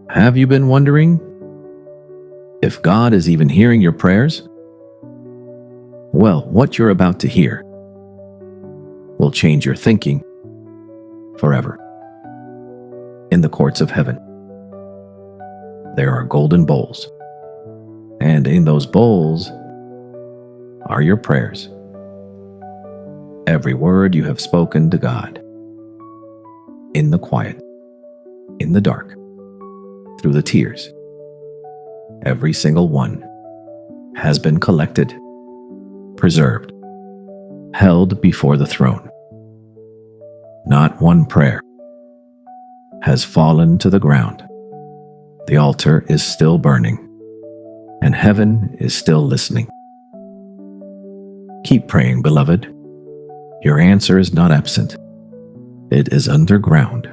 Have you been wondering if God is even hearing your prayers? Well, what you're about to hear will change your thinking forever. In the courts of heaven, there are golden bowls, and in those bowls are your prayers. Every word you have spoken to God, in the quiet, in the dark, through the tears, every single one has been collected, preserved, held before the throne. Not one prayer has fallen to the ground. The altar is still burning, and heaven is still listening. Keep praying, beloved. Your answer is not absent. It is underground,